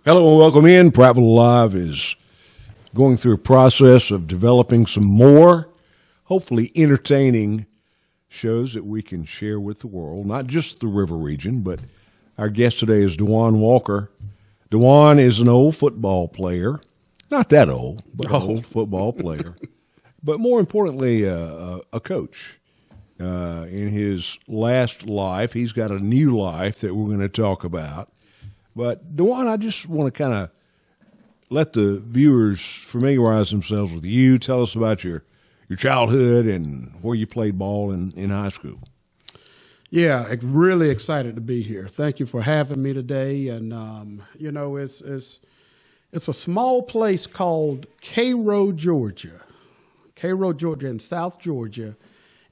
Hello and welcome in. Prattville Alive is going through a process of developing some more, hopefully entertaining shows that we can share with the world, not just the river region, but our guest today is Duwan Walker. Duwan is an old football player, not that old, but an old football player, but more importantly, a coach. In his last life, he's got a new life that we're going to talk about. But, Duwan, I just want to kind of let the viewers familiarize themselves with you. Tell us about your childhood and where you played ball in high school. Yeah, really excited to be here. Thank you for having me today. And, it's a small place called Cairo, Georgia. Cairo, Georgia, in South Georgia.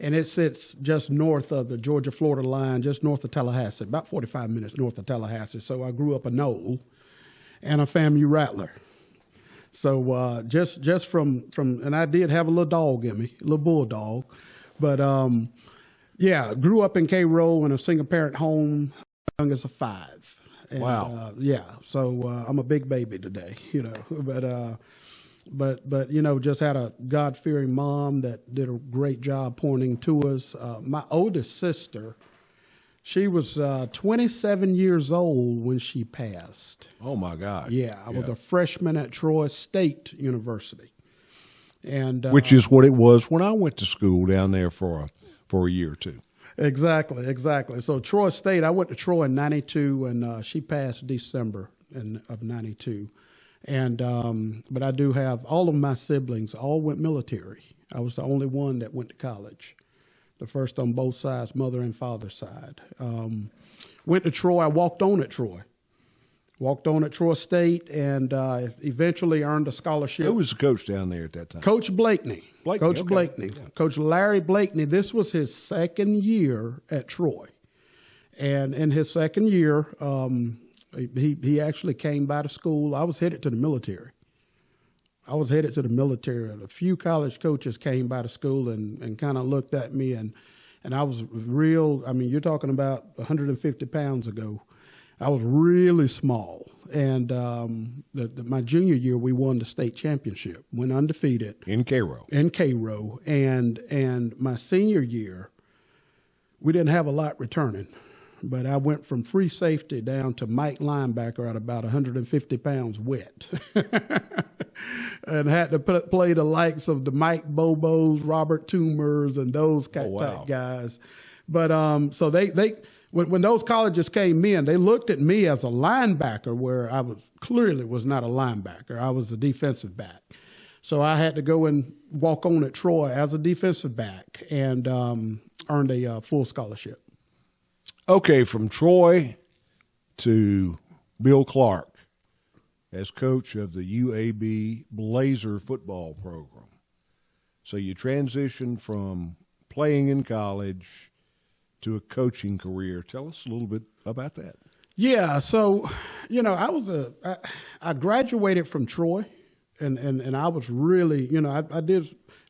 And it sits just north of the Georgia-Florida line, just north of Tallahassee, about 45 minutes north of Tallahassee. So I grew up a Knoll and a FAMU Rattler. So just from and I did have a little dog in me, a little bulldog. But, grew up in Cairo in a single-parent home, young as a 5. And, wow. So I'm a big baby today, But just had a God-fearing mom that did a great job pointing to us. My oldest sister, she was 27 years old when she passed. Oh, my God. I was a freshman at Troy State University. And which is what it was when I went to school down there for a year or two. Exactly. So Troy State, I went to Troy in 92, and she passed December of 92. And but I do have all of my siblings all went military. I was the only one that went to college, the first on both sides, mother and father side. Went to Troy. I walked on at Troy State, and eventually earned a scholarship. Who was the coach down there at that time? Coach Blakeney. Blakeney. Yeah. Coach Larry Blakeney. This was his second year at Troy, and in his second year. He actually came by the school. I was headed to the military. A few college coaches came by the school and kind of looked at me, and I was real. I mean, you're talking about 150 pounds ago. I was really small. And my junior year, we won the state championship, went undefeated. In Cairo. And my senior year, we didn't have a lot returning. But I went from free safety down to Mike linebacker at about 150 pounds wet. And had to play the likes of the Mike Bobos, Robert Toomers, and those type guys. But so they when those colleges came in, they looked at me as a linebacker where I clearly was not a linebacker. I was a defensive back. So I had to go and walk on at Troy as a defensive back and earned a full scholarship. Okay, from Troy to Bill Clark as coach of the UAB Blazer football program. So you transitioned from playing in college to a coaching career. Tell us a little bit about that. Yeah, so, I graduated from Troy, and I was really,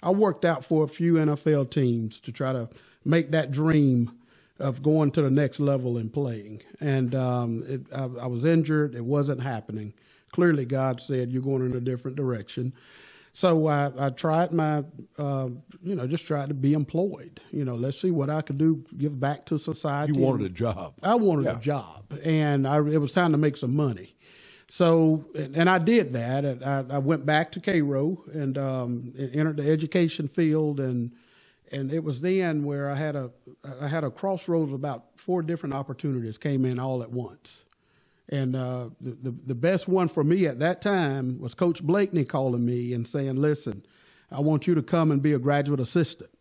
I worked out for a few NFL teams to try to make that dream of going to the next level and playing. And I was injured. It wasn't happening. Clearly, God said, you're going in a different direction. So I tried just tried to be employed. Let's see what I could do, give back to society. You wanted a job. I wanted a job. And it was time to make some money. So, and I did that. And I went back to Cairo and entered the education field, and it was then where I had a crossroads. About 4 different opportunities came in all at once, and the best one for me at that time was Coach Blakeney calling me and saying, "Listen, I want you to come and be a graduate assistant.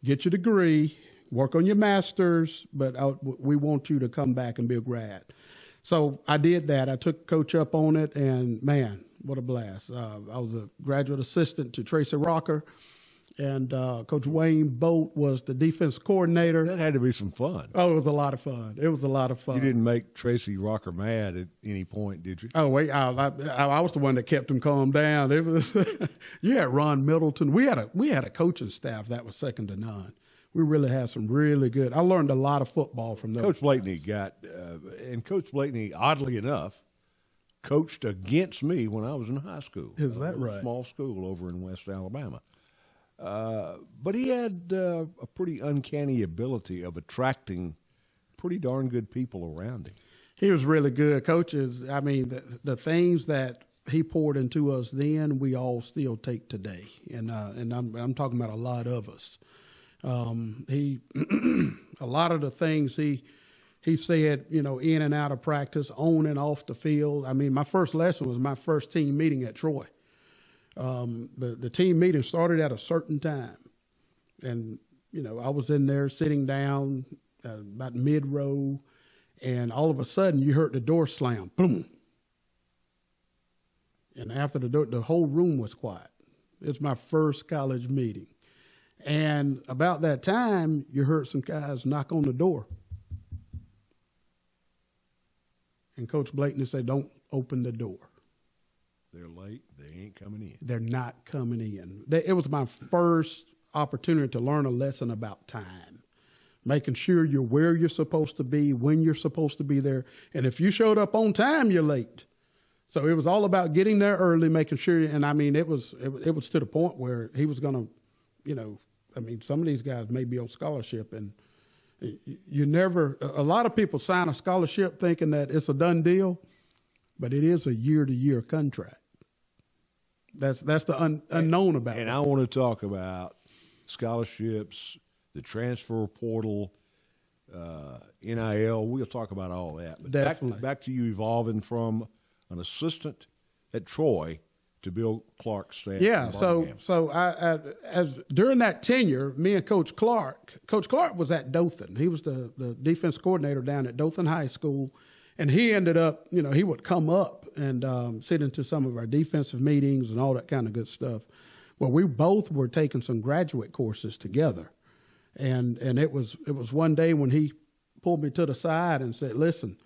Get your degree, work on your master's, but we want you to come back and be a grad." So I did that. I took Coach up on it, and man, what a blast! I was a graduate assistant to Tracy Rocker. And Coach Wayne Boat was the defense coordinator. That had to be some fun. Oh, it was a lot of fun. You didn't make Tracy Rocker mad at any point, did you? Oh, wait, I was the one that kept him calm down. It was you had Ron Middleton. We had a coaching staff that was second to none. We really had some really good. I learned a lot of football from those. Coach Blakeney and Coach Blakeney, oddly enough, coached against me when I was in high school. Is that a right? Small school over in West Alabama. But he had a pretty uncanny ability of attracting pretty darn good people around him. He was really good. Coaches, I mean, the things that he poured into us then, we all still take today. And I'm talking about a lot of us. A lot of the things he said, in and out of practice, on and off the field. I mean, my first lesson was my first team meeting at Troy. The team meeting started at a certain time. And, I was in there sitting down about mid-row, and all of a sudden you heard the door slam, boom. And after the door, the whole room was quiet. It's my first college meeting. And about that time, you heard some guys knock on the door. And Coach Blakeney said, "Don't open the door. They're late. They ain't coming in." They're not coming in. It was my first opportunity to learn a lesson about time, making sure you're where you're supposed to be, when you're supposed to be there. And if you showed up on time, you're late. So it was all about getting there early, making sure. And I mean, it was to the point where he was going to, some of these guys may be on scholarship, and you never. A lot of people sign a scholarship thinking that it's a done deal, but it is a year-to-year contract. That's the unknown about it. And I want to talk about scholarships, the transfer portal, NIL. We'll talk about all that. But Definitely. Back to you evolving from an assistant at Troy to Bill Clark's staff. Yeah, in so Birmingham. as during that tenure, me and Coach Clark was at Dothan. He was the defense coordinator down at Dothan High School, and he ended up, he would come up and sit into some of our defensive meetings and all that kind of good stuff. Well, we both were taking some graduate courses together, and it was one day when he pulled me to the side and said, "Listen,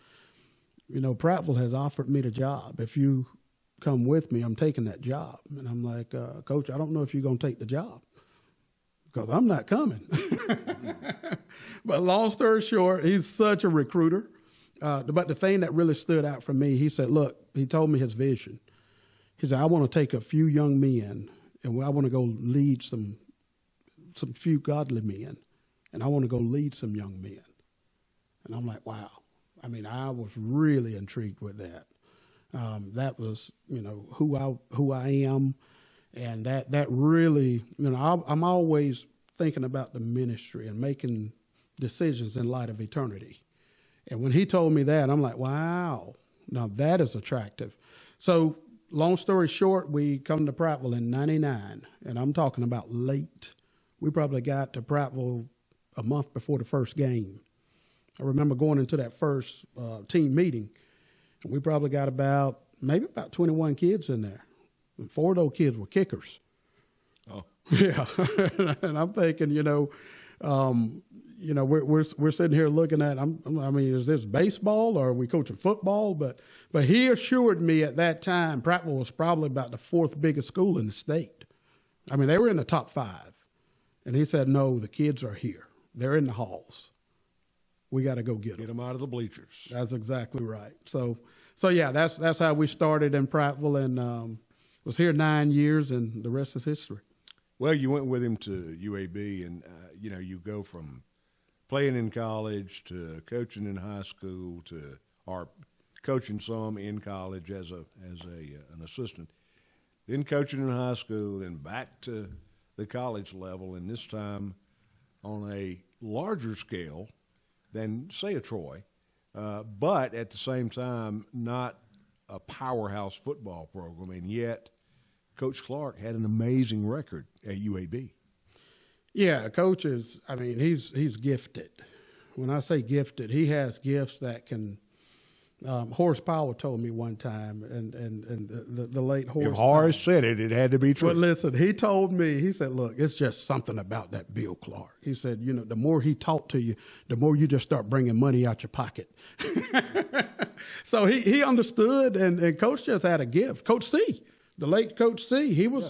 Prattville has offered me the job. If you come with me, I'm taking that job." And I'm like, "Coach, I don't know if you're going to take the job because I'm not coming." But long story short, he's such a recruiter. But the thing that really stood out for me, he said, look, he told me his vision. He said, "I want to take a few young men and I want to go lead some few godly men, and I want to go lead some young men." And I'm like, wow. I mean, I was really intrigued with that. That was, who I am, and that really, I'm always thinking about the ministry and making decisions in light of eternity. And when he told me that, I'm like, wow, now that is attractive. So long story short, we come to Prattville in '99, and I'm talking about late. We probably got to Prattville a month before the first game. I remember going into that first team meeting, and we probably got maybe about 21 kids in there. And 4 of those kids were kickers. Oh. Yeah. And I'm thinking, we're sitting here looking at, is this baseball or are we coaching football? But he assured me at that time, Prattville was probably about the 4th biggest school in the state. I mean, they were in the top 5. And he said, "No, the kids are here. They're in the halls. We got to go get them. Get them out of the bleachers." That's exactly right. So yeah, that's how we started in Prattville, and was here 9 years, and the rest is history. Well, you went with him to UAB, and you go from playing in college to coaching in high school or coaching some in college as an assistant, then coaching in high school, then back to the college level, and this time on a larger scale than, say, a Troy, but at the same time not a powerhouse football program, and yet Coach Clark had an amazing record at UAB. Yeah, Coach he's gifted. When I say gifted, he has gifts that can. Horace Powell told me one time, and the late Horace. If Horace said it, it had to be true. But listen, he told me, he said, "Look, it's just something about that Bill Clark." He said, the more he talked to you, the more you just start bringing money out your pocket. So he understood, and Coach just had a gift. Coach C, the late Coach C, he was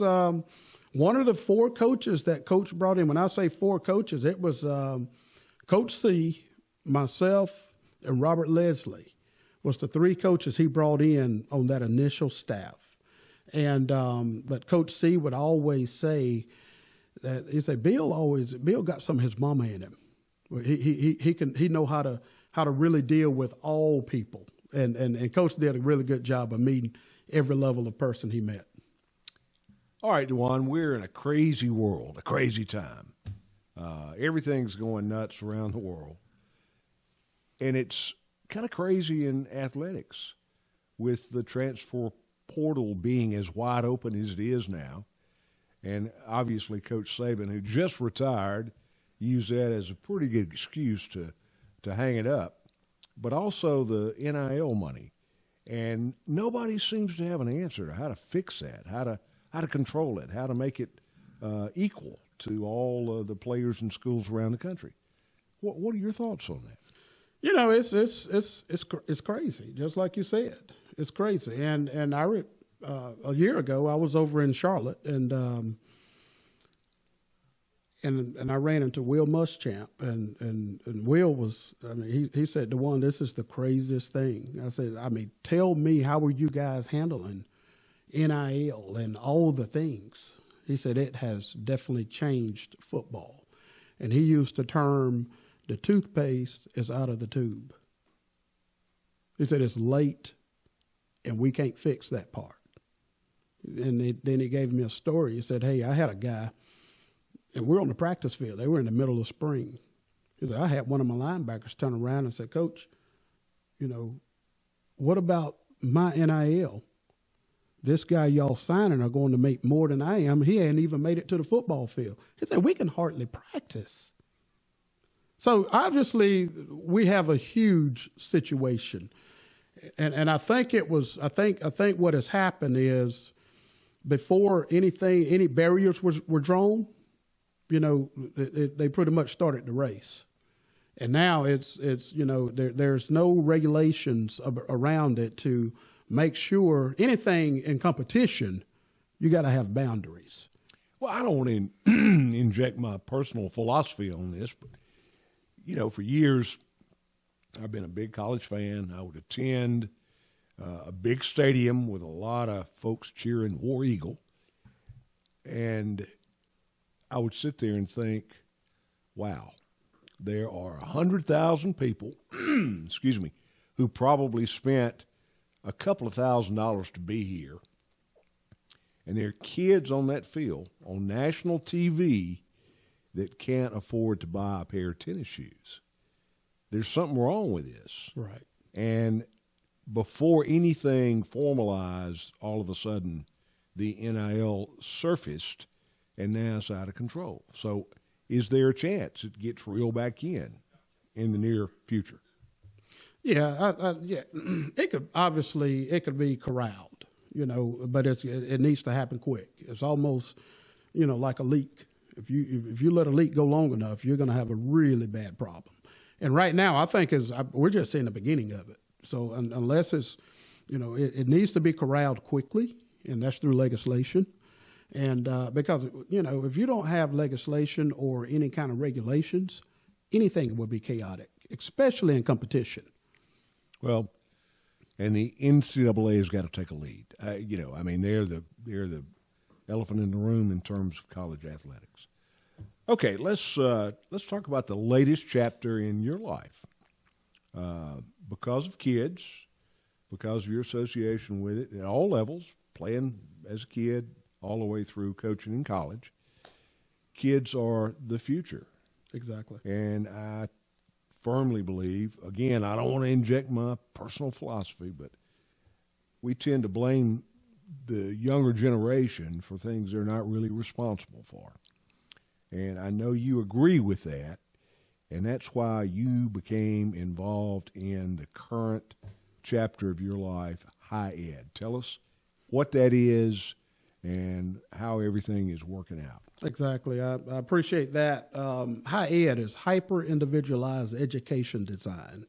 one of the 4 coaches that Coach brought in. When I say 4 coaches, it was Coach C, myself, and Robert Leslie. was the 3 coaches he brought in on that initial staff. And but Coach C would always say that Bill got some of his mama in him. He know how to really deal with all people. And Coach did a really good job of meeting every level of person he met. All right, Duwan, we're in a crazy world, a crazy time. Everything's going nuts around the world. And it's kind of crazy in athletics with the transfer portal being as wide open as it is now. And obviously Coach Saban, who just retired, used that as a pretty good excuse to hang it up. But also the NIL money. And nobody seems to have an answer to how to fix that, how to control it, how to make it equal to all the players and schools around the country. What are your thoughts on that? You know, it's crazy, just like you said. It's crazy. And a year ago, I was over in Charlotte, and I ran into Will Muschamp, and Will was, I mean, he said, DeJuan, this is the craziest thing. I said, I mean, tell me, how were you guys handling NIL and all the things? He said, it has definitely changed football. And he used the term, the toothpaste is out of the tube. He said, it's late, and we can't fix that part. And then he gave me a story. He said, hey, I had a guy, and we're on the practice field. They were in the middle of spring. He said, I had one of my linebackers turn around and say, Coach, you know, what about my NIL? This guy y'all signing are going to make more than I am. He hadn't even made it to the football field. He said, we can hardly practice. So obviously we have a huge situation. And I think I think what has happened is, before any barriers were drawn, you know, they pretty much started the race. And now it's you know, there's no regulations around it to make sure anything in competition, you got to have boundaries. Well, I don't want to inject my personal philosophy on this, but, you know, for years I've been a big college fan. I would attend a big stadium with a lot of folks cheering War Eagle. And I would sit there and think, wow, there are 100,000 people, excuse me, who probably spent a couple of $1,000s to be here. And there are kids on that field on national TV that can't afford to buy a pair of tennis shoes. There's something wrong with this. Right. And before anything formalized, all of a sudden the NIL surfaced, and now it's out of control. So is there a chance it gets reeled back in the near future? Yeah, yeah. It could be corralled, you know, but it needs to happen quick. It's almost, you know, like a leak. If you let a leak go long enough, you're going to have a really bad problem. And right now, I think we're just seeing the beginning of it. So unless it's, you know, it needs to be corralled quickly, and that's through legislation. And because, you know, if you don't have legislation or any kind of regulations, anything will be chaotic, especially in competition. Well, and the NCAA has got to take a lead. You know, I mean, they're the elephant in the room in terms of college athletics. Okay, let's talk about the latest chapter in your life. Because of kids, because of your association with it at all levels, playing as a kid all the way through coaching in college, kids are the future. Exactly. And I firmly believe, again, I don't want to inject my personal philosophy, but we tend to blame the younger generation for things they're not really responsible for. And I know you agree with that, and that's why you became involved in the current chapter of your life, High Ed. Tell us what that is and how everything is working out. Exactly. I appreciate that. High Ed is hyper-individualized education design.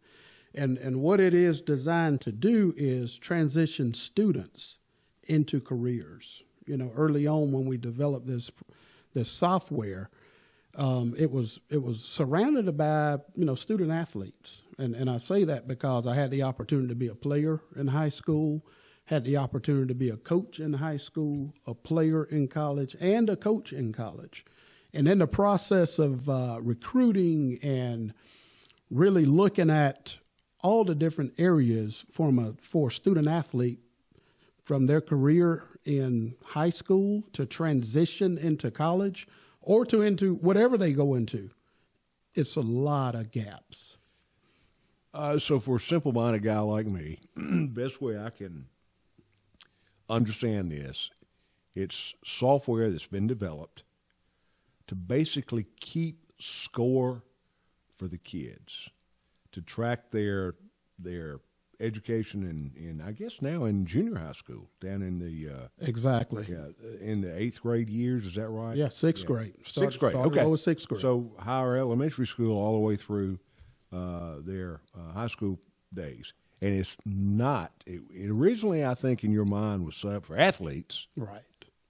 And what it is designed to do is transition students into careers. You know, early on when we developed this software, it was surrounded by student athletes, and I say that because I had the opportunity to be a player in high school, had the opportunity to be a coach in high school, a player in college, and a coach in college, and in the process of recruiting and really looking at all the different areas for a student athlete from their career in high school to transition into college or to into whatever they go into, it's a lot of gaps. So for a simple-minded guy like me, best way I can understand this, it's software that's been developed to basically keep score for the kids, to track their education in I guess now in junior high school, down in the exactly in the 8th grade years. Is that right? Yeah, sixth grade. Sixth grade. Okay, Okay, sixth grade. So higher elementary school all the way through their high school days, and it's not. It originally, I think, in your mind was set up for athletes, right?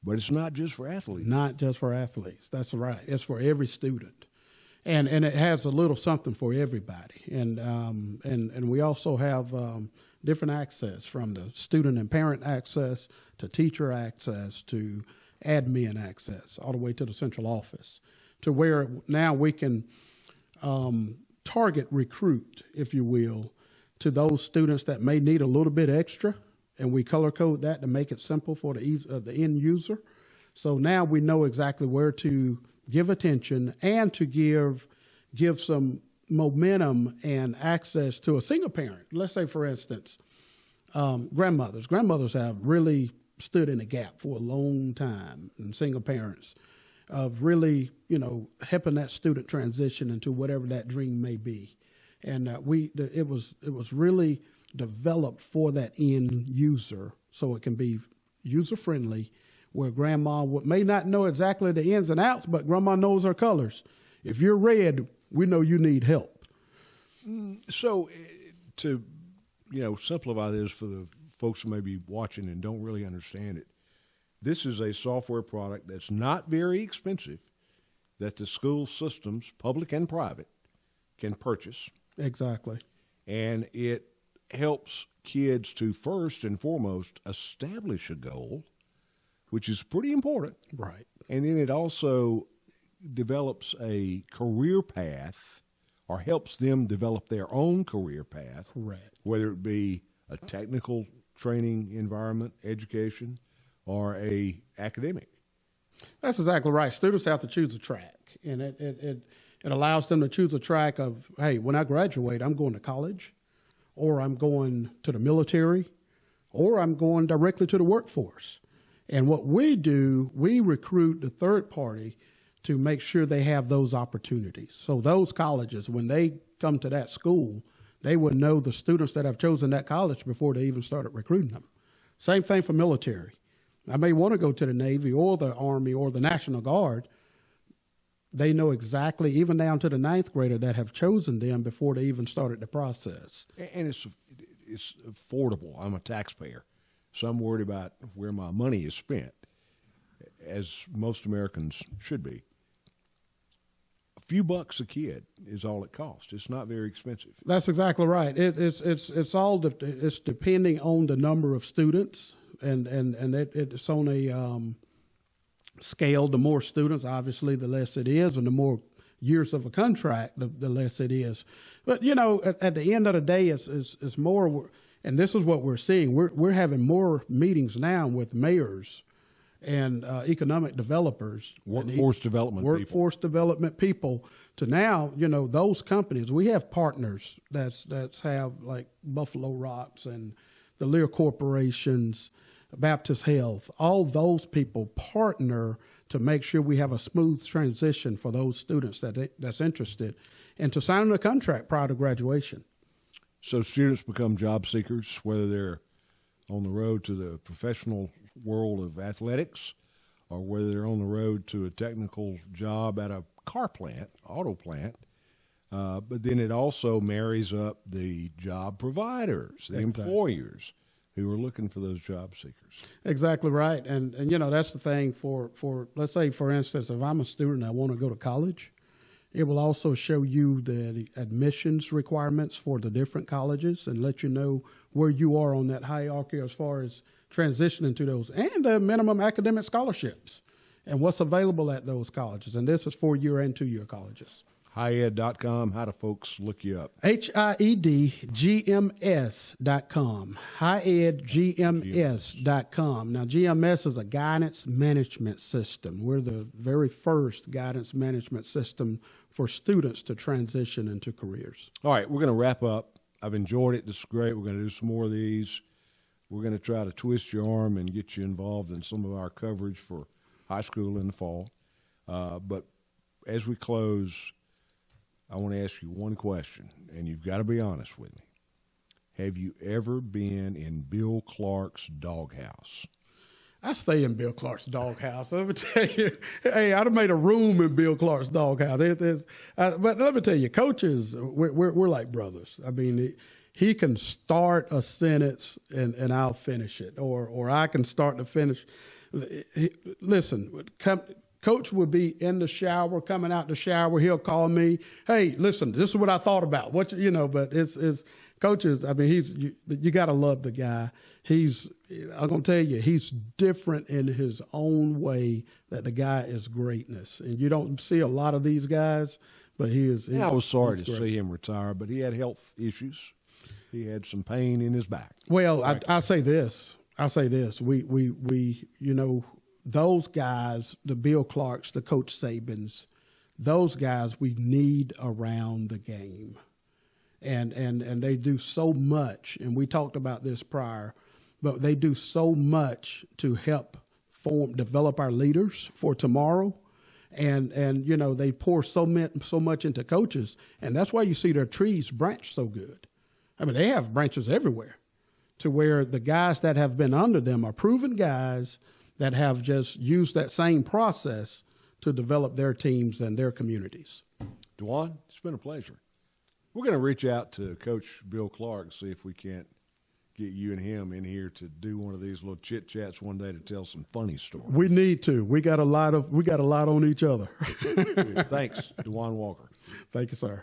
But it's not just for athletes. Not just for athletes. That's right. It's for every student. And it has a little something for everybody, and we also have different access, from the student and parent access to teacher access to admin access, all the way to the central office, to where now we can target recruit, if you will, to those students that may need a little bit extra, and we color code that to make it simple for the end user. So now we know exactly where to give attention and to give some momentum and access to a single parent. Let's say, for instance, grandmothers. Grandmothers have really stood in the gap for a long time, and single parents of really, helping that student transition into whatever that dream may be. And it was really developed for that end user, so it can be user friendly, where grandma may not know exactly the ins and outs, but grandma knows her colors. If you're red, we know you need help. So to, simplify this for the folks who may be watching and don't really understand it, this is a software product that's not very expensive, that the school systems, public and private, can purchase. Exactly. And it helps kids to first and foremost establish a goal, which is pretty important. Right. And then it also develops a career path, or helps them develop their own career path. Correct. Whether it be a technical training environment, education, or a academic. That's exactly right. Students have to choose a track, and it allows them to choose a track of, hey, when I graduate, I'm going to college, or I'm going to the military, or I'm going directly to the workforce. And what we do, we recruit the third party to make sure they have those opportunities. So those colleges, when they come to that school, they would know the students that have chosen that college before they even started recruiting them. Same thing for military. I may want to go to the Navy or the Army or the National Guard. They know exactly, even down to the 9th grader, that have chosen them before they even started the process. And it's affordable. I'm a taxpayer, so I'm worried about where my money is spent, as most Americans should be. A few bucks a kid is all it costs. It's not very expensive. That's exactly right. It's depending on the number of students, and it's on a scale. The more students, obviously, the less it is, and the more years of a contract, the less it is. But at the end of the day, it's more. And this is what we're seeing. We're having more meetings now with mayors and economic developers, workforce development people, to now, those companies. We have partners that's have like Buffalo Rocks and the Lear Corporations, Baptist Health. All those people partner to make sure we have a smooth transition for those students that's interested, and to sign a contract prior to graduation. So students become job seekers, whether they're on the road to the professional world of athletics, or whether they're on the road to a technical job at a car plant, auto plant. But then it also marries up the job providers, the employers who are looking for those job seekers. Exactly right. And that's the thing for let's say, for instance, if I'm a student, I want to go to college, It will also show you the admissions requirements for the different colleges and let you know where you are on that hierarchy as far as transitioning to those, and the minimum academic scholarships and what's available at those colleges. And this is 4-year and 2-year colleges. HiEd.com. How do folks look you up? HIEDGMS.com. HiEdGMS.com. Now, GMS is a guidance management system. We're the very first guidance management system for students to transition into careers. All right, we're going to wrap up. I've enjoyed it. This is great. We're going to do some more of these. We're going to try to twist your arm and get you involved in some of our coverage for high school in the fall. But as we close, I want to ask you one question, and you've got to be honest with me. Have you ever been in Bill Clark's doghouse? I stay in Bill Clark's doghouse. Let me tell you, hey, I'd have made a room in Bill Clark's doghouse. But let me tell you, coaches, we're like brothers. I mean, he can start a sentence and I'll finish it, or I can start to finish. Listen, Coach would be in the shower, coming out the shower. He'll call me, hey, listen, this is what I thought about. But it's coaches. I mean, you got to love the guy. I'm going to tell you, he's different in his own way. That the guy is greatness, and you don't see a lot of these guys. But he is. I was sorry to see him retire, but he had health issues. He had some pain in his back. Well, I'll say this. We those guys, the Bill Clarks, the Coach Sabins, those guys we need around the game. And they do so much, and we talked about this prior, but they do so much to help develop our leaders for tomorrow. And they pour so much into coaches, and that's why you see their trees branch so good. I mean, they have branches everywhere to where the guys that have been under them are proven guys that have just used that same process to develop their teams and their communities. Duwan, it's been a pleasure. We're going to reach out to Coach Bill Clark and see if we can't get you and him in here to do one of these little chit chats one day to tell some funny stories. We need to. We got a lot on each other. Thanks, Duwan Walker. Thank you, sir.